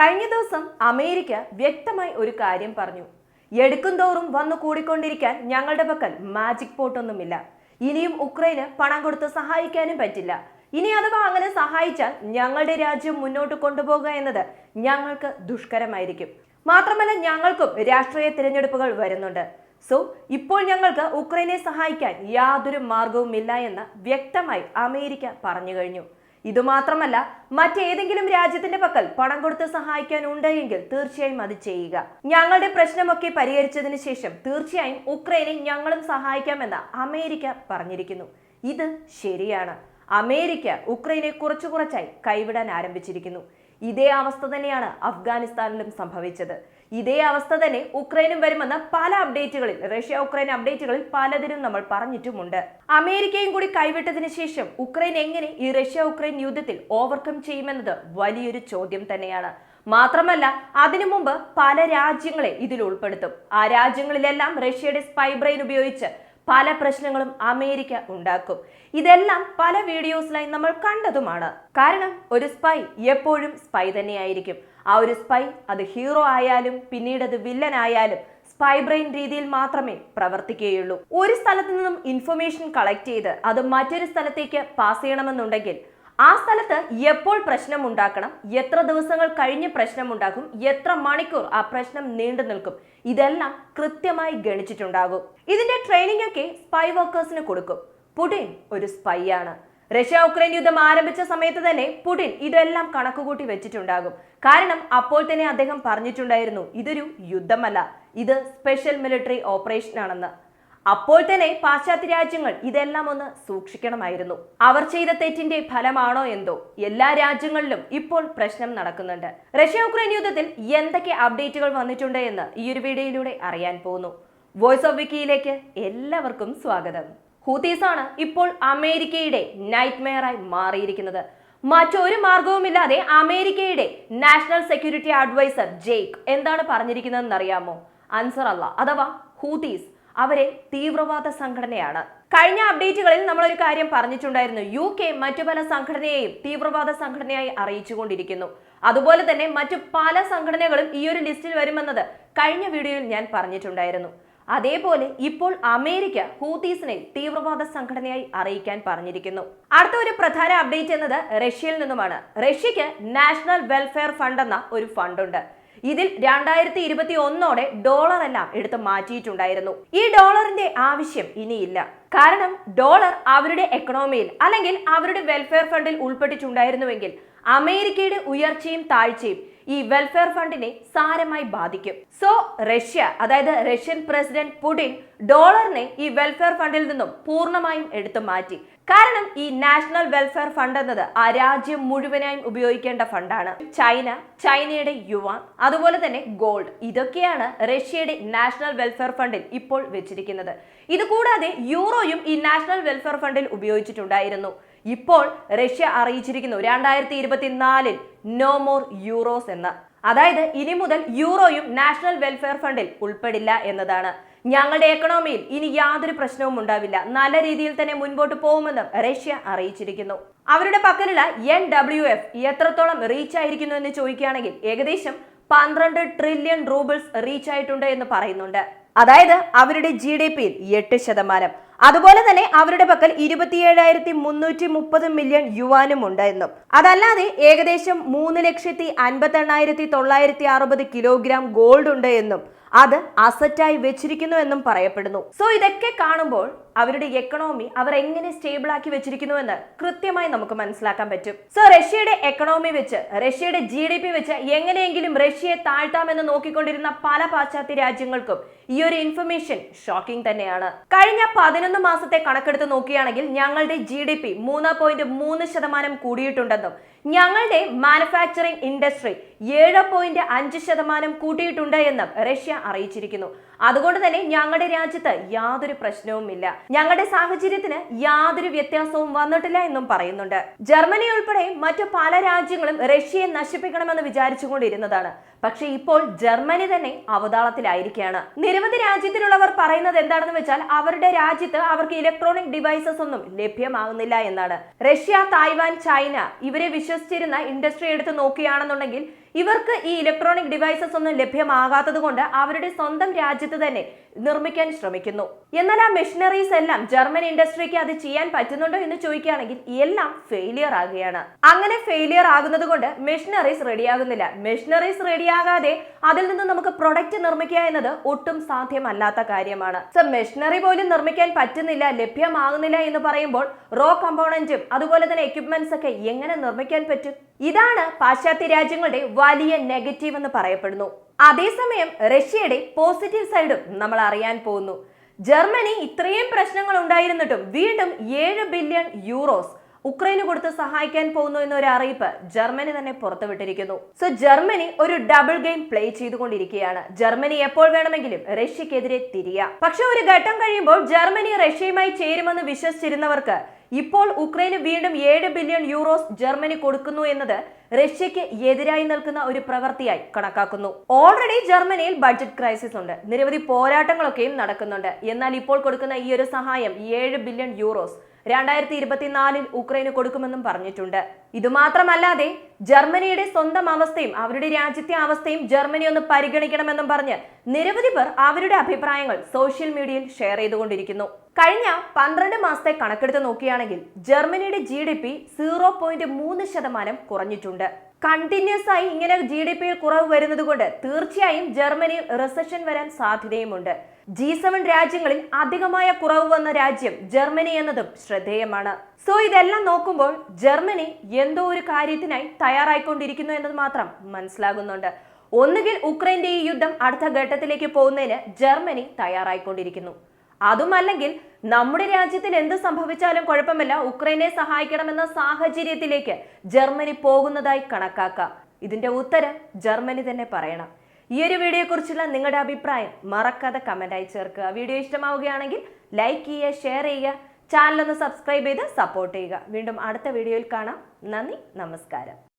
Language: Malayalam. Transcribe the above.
കഴിഞ്ഞ ദിവസം അമേരിക്ക വ്യക്തമായി ഒരു കാര്യം പറഞ്ഞു. എടുക്കും തോറും വന്നു കൂടിക്കൊണ്ടിരിക്കാൻ ഞങ്ങളുടെ പക്കൽ മാജിക് പോട്ടൊന്നുമില്ല. ഇനിയും ഉക്രൈന് പണം കൊടുത്ത് സഹായിക്കാനും പറ്റില്ല. ഇനി അഥവാ അങ്ങനെ സഹായിച്ചാൽ ഞങ്ങളുടെ രാജ്യം മുന്നോട്ട് കൊണ്ടുപോകുക എന്നത് ഞങ്ങൾക്ക് ദുഷ്കരമായിരിക്കും. മാത്രമല്ല ഞങ്ങൾക്കും രാഷ്ട്രീയ തിരഞ്ഞെടുപ്പുകൾ വരുന്നുണ്ട്. സോ ഇപ്പോൾ ഞങ്ങൾക്ക് ഉക്രൈനെ സഹായിക്കാൻ യാതൊരു മാർഗവുമില്ല എന്ന് വ്യക്തമായി അമേരിക്ക പറഞ്ഞു കഴിഞ്ഞു. ഇതുമാത്രമല്ല, മറ്റേതെങ്കിലും രാജ്യത്തിന്റെ പക്കൽ പണം കൊടുത്ത് സഹായിക്കാൻ ഉണ്ടെങ്കിൽ തീർച്ചയായും അത് ചെയ്യുക. ഞങ്ങളുടെ പ്രശ്നമൊക്കെ പരിഹരിച്ചതിന് ശേഷം തീർച്ചയായും ഉക്രൈനെ ഞങ്ങളും സഹായിക്കാമെന്ന് അമേരിക്ക പറഞ്ഞിരിക്കുന്നു. ഇത് ശരിയാണ്. അമേരിക്ക ഉക്രൈനെ കുറച്ചായി കൈവിടാൻ ആരംഭിച്ചിരിക്കുന്നു. ഇതേ അവസ്ഥ തന്നെയാണ് അഫ്ഗാനിസ്ഥാനിലും സംഭവിച്ചത്. ഇതേ അവസ്ഥ തന്നെ ഉക്രൈനും വരുമെന്ന പല അപ്ഡേറ്റുകളിൽ, റഷ്യ ഉക്രൈൻ അപ്ഡേറ്റുകളിൽ പലതിനും നമ്മൾ പറഞ്ഞിട്ടുമുണ്ട്. അമേരിക്കയും കൂടി കൈവിട്ടതിന് ശേഷം ഉക്രൈൻ എങ്ങനെ ഈ റഷ്യ ഉക്രൈൻ യുദ്ധത്തിൽ ഓവർകം ചെയ്യുമെന്നത് വലിയൊരു ചോദ്യം തന്നെയാണ്. മാത്രമല്ല, അതിനു മുമ്പ് പല രാജ്യങ്ങളെ ഇതിൽ ഉൾപ്പെടുത്തും. ആ രാജ്യങ്ങളിലെല്ലാം റഷ്യയുടെ സ്പൈ ബ്രെയിൻ ഉപയോഗിച്ച് പല പ്രശ്നങ്ങളും അമേരിക്ക ഉണ്ടാക്കും. ഇതെല്ലാം പല വീഡിയോസിലായി നമ്മൾ കണ്ടതുമാണ്. കാരണം ഒരു സ്പൈ എപ്പോഴും സ്പൈ തന്നെയായിരിക്കും. ആ ഒരു സ്പൈ അത് ഹീറോ ആയാലും പിന്നീട് അത് വില്ലൻ ആയാലും സ്പൈ ബ്രെയിൻ രീതിയിൽ മാത്രമേ പ്രവർത്തിക്കുകയുള്ളൂ. ഒരു സ്ഥലത്ത് നിന്നും ഇൻഫർമേഷൻ കളക്ട് ചെയ്ത് അത് മറ്റൊരു സ്ഥലത്തേക്ക് പാസ് ചെയ്യണമെന്നുണ്ടെങ്കിൽ ആ സ്ഥലത്ത് എപ്പോൾ പ്രശ്നം ഉണ്ടാക്കണം, എത്ര ദിവസങ്ങൾ കഴിഞ്ഞ് പ്രശ്നമുണ്ടാകും, എത്ര മണിക്കൂർ ആ പ്രശ്നം നീണ്ടു നിൽക്കും, ഇതെല്ലാം കൃത്യമായി ഗണിച്ചിട്ടുണ്ടാകും. ഇതിന്റെ ട്രെയിനിങ് ഒക്കെ സ്പൈ വർക്കേഴ്സിന് കൊടുക്കും. പുടിൻ ഒരു സ്പൈ ആണ്. റഷ്യ ഉക്രൈൻ യുദ്ധം ആരംഭിച്ച സമയത്ത് തന്നെ പുടിൻ ഇതെല്ലാം കണക്കുകൂട്ടി വെച്ചിട്ടുണ്ടാകും. കാരണം അപ്പോൾ തന്നെ അദ്ദേഹം പറഞ്ഞിട്ടുണ്ടായിരുന്നു, ഇതൊരു യുദ്ധമല്ല, ഇത് സ്പെഷ്യൽ മിലിറ്ററി ഓപ്പറേഷൻ ആണെന്ന്. അപ്പോൾ തന്നെ പാശ്ചാത്യ രാജ്യങ്ങൾ ഇതെല്ലാം ഒന്ന് സൂക്ഷിക്കണമായിരുന്നു. അവർ ചെയ്ത തെറ്റിന്റെ ഫലമാണോ എന്തോ എല്ലാ രാജ്യങ്ങളിലും ഇപ്പോൾ പ്രശ്നം നടക്കുന്നുണ്ട്. റഷ്യ ഉക്രൈൻ യുദ്ധത്തിൽ എന്തൊക്കെ അപ്ഡേറ്റുകൾ വന്നിട്ടുണ്ട് എന്ന് ഈ ഒരു വീഡിയോയിലൂടെ അറിയാൻ പോകുന്നു. വോയിസ് ഓഫ് വിക്കിയിലേക്ക് എല്ലാവർക്കും സ്വാഗതം. ഹൂതീസ് ആണ് ഇപ്പോൾ അമേരിക്കയുടെ നൈറ്റ്മെയറായി മാറിയിരിക്കുന്നത്. മറ്റൊരു മാർഗവുമില്ലാതെ അമേരിക്കയുടെ നാഷണൽ സെക്യൂരിറ്റി അഡ്വൈസർ ജേക്ക് എന്താണ് പറഞ്ഞിരിക്കുന്നതെന്ന് അറിയാമോ? അൻസർ അല്ല അഥവാ ഹൂതീസ് അവരെ തീവ്രവാദ സംഘടനയാണ്. കഴിഞ്ഞ അപ്ഡേറ്റുകളിൽ നമ്മളൊരു കാര്യം പറഞ്ഞിട്ടുണ്ടായിരുന്നു. UK മറ്റു പല സംഘടനയെയും തീവ്രവാദ സംഘടനയായി അറിയിച്ചുകൊണ്ടിരിക്കുന്നു. അതുപോലെ തന്നെ മറ്റു പല സംഘടനകളും ഈ ഒരു ലിസ്റ്റിൽ വരുമെന്നത് കഴിഞ്ഞ വീഡിയോയിൽ ഞാൻ പറഞ്ഞിട്ടുണ്ടായിരുന്നു. അതേപോലെ ഇപ്പോൾ അമേരിക്ക ഹൂതീസിനെ തീവ്രവാദ സംഘടനയായി അറിയിക്കാൻ പറഞ്ഞിരിക്കുന്നു. അടുത്ത ഒരു പ്രധാന അപ്ഡേറ്റ് എന്നത് റഷ്യയിൽ നിന്നുമാണ്. റഷ്യക്ക് നാഷണൽ വെൽഫെയർ ഫണ്ട് എന്ന ഒരു ഫണ്ടുണ്ട്. ഇതിൽ 2021 ഡോളർ എല്ലാം എടുത്ത് മാറ്റിയിട്ടുണ്ടായിരുന്നു. ഈ ഡോളറിന്റെ ആവശ്യം ഇനിയില്ല. കാരണം ഡോളർ അവരുടെ എക്കണോമിയിൽ അല്ലെങ്കിൽ അവരുടെ വെൽഫെയർ ഫണ്ടിൽ ഉൾപ്പെട്ടിട്ടുണ്ടായിരുന്നുവെങ്കിൽ അമേരിക്കയുടെ ഉയർച്ചയും താഴ്ചയും ഈ വെൽഫെയർ ഫണ്ടിനെ സാരമായി ബാധിക്കും. സോ റഷ്യ, അതായത് റഷ്യൻ പ്രസിഡന്റ് പുടിൻ ഡോളറിനെ ഈ വെൽഫെയർ ഫണ്ടിൽ നിന്നും പൂർണ്ണമായും എടുത്തു മാറ്റി. കാരണം ഈ നാഷണൽ വെൽഫെയർ ഫണ്ട് എന്നത് ആ രാജ്യം മുഴുവനായും ഉപയോഗിക്കേണ്ട ഫണ്ടാണ്. ചൈനയുടെ യുവാൻ, അതുപോലെ തന്നെ ഗോൾഡ്, ഇതൊക്കെയാണ് റഷ്യയുടെ നാഷണൽ വെൽഫെയർ ഫണ്ടിൽ ഇപ്പോൾ വെച്ചിരിക്കുന്നത്. ഇതുകൂടാതെ യൂറോയും ഈ നാഷണൽ വെൽഫെയർ ഫണ്ടിൽ ഉപയോഗിച്ചിട്ടുണ്ടായിരുന്നു. ഇപ്പോൾ റഷ്യ അറിയിച്ചിരിക്കുന്നു 2024 നോ മോർ യൂറോസ് എന്ന്. അതായത് ഇനി മുതൽ യൂറോയും നാഷണൽ വെൽഫെയർ ഫണ്ടിൽ ഉൾപ്പെടില്ല എന്നതാണ്. ഞങ്ങളുടെ എക്കണോമിയിൽ ഇനി യാതൊരു പ്രശ്നവും ഉണ്ടാവില്ല, നല്ല രീതിയിൽ തന്നെ മുൻപോട്ട് പോകുമെന്നും റഷ്യ അറിയിച്ചിരിക്കുന്നു. അവരുടെ പക്കലുള്ള NWF എത്രത്തോളം റീച്ച് ആയിരിക്കുന്നു എന്ന് ചോദിക്കുകയാണെങ്കിൽ ഏകദേശം 12 ട്രില്യൺ റൂബിൾസ് റീച്ച് ആയിട്ടുണ്ട് എന്ന് പറയുന്നുണ്ട്. അതായത് അവരുടെ GDPയിൽ 8%. അതുപോലെ തന്നെ അവരുടെ പക്കൽ 27,330 മില്യൺ യുവാനും ഉണ്ട് എന്നും. അതല്ലാതെ ഏകദേശം 3,58,960 കിലോഗ്രാം ഗോൾഡ് ഉണ്ട് എന്നും അത് അസറ്റായി വെച്ചിരിക്കുന്നു എന്നും പറയപ്പെടുന്നു. സോ ഇതൊക്കെ കാണുമ്പോൾ അവരുടെ എക്കണോമി അവർ എങ്ങനെ സ്റ്റേബിൾ ആക്കി വെച്ചിരിക്കുന്നു എന്ന് കൃത്യമായി നമുക്ക് മനസ്സിലാക്കാൻ പറ്റും. സോ റഷ്യയുടെ എക്കണോമി വെച്ച്, റഷ്യയുടെ GDP വെച്ച് എങ്ങനെയെങ്കിലും റഷ്യയെ താഴ്ത്താമെന്ന് നോക്കിക്കൊണ്ടിരുന്ന പല പാശ്ചാത്യ രാജ്യങ്ങൾക്കും ഈ ഒരു ഇൻഫർമേഷൻ ഷോക്കിംഗ് തന്നെയാണ്. കഴിഞ്ഞ 11 മാസത്തെ കണക്കെടുത്ത് നോക്കുകയാണെങ്കിൽ ഞങ്ങളുടെ GDP 3.3% കൂടിയിട്ടുണ്ടെന്നും ഞങ്ങളുടെ മാനുഫാക്ചറിംഗ് ഇൻഡസ്ട്രി 7.5% കൂട്ടിയിട്ടുണ്ട് എന്നും റഷ്യ അറിയിച്ചിരിക്കുന്നു. അതുകൊണ്ട് തന്നെ ഞങ്ങളുടെ രാജ്യത്ത് യാതൊരു പ്രശ്നവുമില്ല, ഞങ്ങളുടെ സാഹചര്യത്തിന് യാതൊരു വ്യത്യാസവും വന്നിട്ടില്ല എന്നും പറയുന്നുണ്ട്. ജർമ്മനി ഉൾപ്പെടെ മറ്റു പല രാജ്യങ്ങളും റഷ്യയെ നശിപ്പിക്കണമെന്ന് വിചാരിച്ചുകൊണ്ടിരുന്നതാണ്. പക്ഷെ ഇപ്പോൾ ജർമ്മനി തന്നെ അവതാളത്തിലായിരിക്കുകയാണ്. നിരവധി രാജ്യത്തിലുള്ളവർ പറയുന്നത് എന്താണെന്ന് വെച്ചാൽ അവരുടെ രാജ്യത്ത് അവർക്ക് ഇലക്ട്രോണിക് ഡിവൈസസ് ഒന്നും ലഭ്യമാകുന്നില്ല എന്നാണ്. റഷ്യ, തായ്വാൻ, ചൈന ഇവരെ വിശ്വസിച്ചിരുന്ന ഇൻഡസ്ട്രി എടുത്ത് നോക്കുകയാണെന്നുണ്ടെങ്കിൽ ഇവർക്ക് ഈ ഇലക്ട്രോണിക് ഡിവൈസസ് ഒന്നും ലഭ്യമാകാത്തത് കൊണ്ട് അവരുടെ സ്വന്തം രാജ്യത്ത് തന്നെ നിർമ്മിക്കാൻ ശ്രമിക്കുന്നു. എന്നാൽ ആ മെഷീനറീസ് എല്ലാം ജർമ്മൻ ഇൻഡസ്ട്രിക്ക് അത് ചെയ്യാൻ പറ്റുന്നുണ്ടോ എന്ന് ചോദിക്കുകയാണെങ്കിൽ എല്ലാം ഫെയിലിയർ ആകുകയാണ്. അങ്ങനെ ഫെയിലിയർ ആകുന്നത് കൊണ്ട് മെഷീനറീസ് റെഡിയാകുന്നില്ല. മെഷീനറീസ് റെഡിയാകാതെ അതിൽ നിന്ന് നമുക്ക് പ്രൊഡക്റ്റ് നിർമ്മിക്കുക എന്നത് ഒട്ടും സാധ്യമല്ലാത്ത കാര്യമാണ്. സോ മെഷീനറി പോലും നിർമ്മിക്കാൻ പറ്റുന്നില്ല, ലഭ്യമാകുന്നില്ല എന്ന് പറയുമ്പോൾ റോ കമ്പോണന്റും അതുപോലെ തന്നെ എക്യുപ്മെന്റ്സ് ഒക്കെ എങ്ങനെ നിർമ്മിക്കാൻ പറ്റും? ഇതാണ് പാശ്ചാത്യ രാജ്യങ്ങളുടെ വലിയ നെഗറ്റീവ് എന്ന് പറയപ്പെടുന്നു. അതേസമയം റഷ്യയുടെ പോസിറ്റീവ് സൈഡും നമ്മൾ അറിയാൻ പോകുന്നു. ജർമ്മനി ഇത്രയും പ്രശ്നങ്ങൾ ഉണ്ടായിരുന്നിട്ടും വീണ്ടും 7 ബില്യൺ യൂറോസ് ഉക്രൈന് കൊടുത്ത് സഹായിക്കാൻ പോകുന്നു എന്നൊരു അറിയിപ്പ് ജർമ്മനി തന്നെ പുറത്തുവിട്ടിരിക്കുന്നു. സോ ജർമ്മനി ഒരു ഡബിൾ ഗെയിം പ്ലേ ചെയ്തുകൊണ്ടിരിക്കുകയാണ്. ജർമ്മനി എപ്പോൾ വേണമെങ്കിലും റഷ്യക്കെതിരെ തിരിയാം. പക്ഷെ ഒരു ഘട്ടം കഴിയുമ്പോൾ ജർമ്മനി റഷ്യയുമായി ചേരുമെന്ന് വിശ്വസിച്ചിരുന്നവർക്ക് ഇപ്പോൾ ഉക്രൈന് വീണ്ടും 7 ബില്യൺ യൂറോസ് ജർമ്മനി കൊടുക്കുന്നു എന്നത് റഷ്യക്ക് എതിരായി നിൽക്കുന്ന ഒരു പ്രവൃത്തിയായി കണക്കാക്കുന്നു. ഓൾറെഡി ജർമ്മനിയിൽ ബഡ്ജറ്റ് ക്രൈസിസ് ഉണ്ട്, നിരവധി പോരാട്ടങ്ങളൊക്കെയും നടക്കുന്നുണ്ട്. എന്നാൽ ഇപ്പോൾ കൊടുക്കുന്ന ഈ ഒരു സഹായം 7 ബില്യൺ യൂറോസ് 2024 ഉക്രൈന് കൊടുക്കുമെന്നും പറഞ്ഞിട്ടുണ്ട്. ഇതുമാത്രമല്ലാതെ ജർമ്മനിയുടെ സ്വന്തം അവസ്ഥയും അവരുടെ രാജ്യത്തെ അവസ്ഥയും ജർമ്മനി ഒന്ന് പരിഗണിക്കണമെന്നും പറഞ്ഞ് നിരവധി പേർ അവരുടെ അഭിപ്രായങ്ങൾ സോഷ്യൽ മീഡിയയിൽ ഷെയർ ചെയ്തുകൊണ്ടിരിക്കുന്നു. കഴിഞ്ഞ 12 മാസത്തെ കണക്കെടുത്ത് നോക്കുകയാണെങ്കിൽ ജർമ്മനിയുടെ GDP 0.3% കുറഞ്ഞിട്ടുണ്ട്. കണ്ടിന്യൂസ് ആയി ഇങ്ങനെ GDP കുറവ് വരുന്നത് കൊണ്ട് തീർച്ചയായും ജർമ്മനിയിൽ റിസഷൻ വരാൻ സാധ്യതയുമുണ്ട്. G7 രാജ്യങ്ങളിൽ അധികമായ കുറവ് വന്ന രാജ്യം ജർമ്മനി എന്നതും ശ്രദ്ധേയമാണ്. സോ ഇതെല്ലാം നോക്കുമ്പോൾ ജർമ്മനി എന്തോ ഒരു കാര്യത്തിനായി തയ്യാറായിക്കൊണ്ടിരിക്കുന്നു എന്നത് മാത്രം മനസ്സിലാകുന്നുണ്ട്. ഒന്നുകിൽ ഉക്രൈന്റെ ഈ യുദ്ധം അടുത്ത ഘട്ടത്തിലേക്ക് പോകുന്നതിന് ജർമ്മനി തയ്യാറായിക്കൊണ്ടിരിക്കുന്നു, അതുമല്ലെങ്കിൽ നമ്മുടെ രാജ്യത്തിൽ എന്ത് സംഭവിച്ചാലും കുഴപ്പമില്ല, ഉക്രൈനെ സഹായിക്കണമെന്ന സാഹചര്യത്തിലേക്ക് ജർമ്മനി പോകുന്നതായി കണക്കാക്കാം. ഇതിന്റെ ഉത്തരം ജർമ്മനി തന്നെ പറയണം. ഈ ഒരു വീഡിയോയെ കുറിച്ചുള്ള നിങ്ങളുടെ അഭിപ്രായം മറക്കാതെ കമന്റായി ചേർക്കുക. വീഡിയോ ഇഷ്ടമാവുകയാണെങ്കിൽ ലൈക്ക് ചെയ്യുക, ഷെയർ ചെയ്യുക, ചാനൽ ഒന്ന് സബ്സ്ക്രൈബ് ചെയ്ത് സപ്പോർട്ട് ചെയ്യുക. വീണ്ടും അടുത്ത വീഡിയോയിൽ കാണാം. നന്ദി, നമസ്കാരം.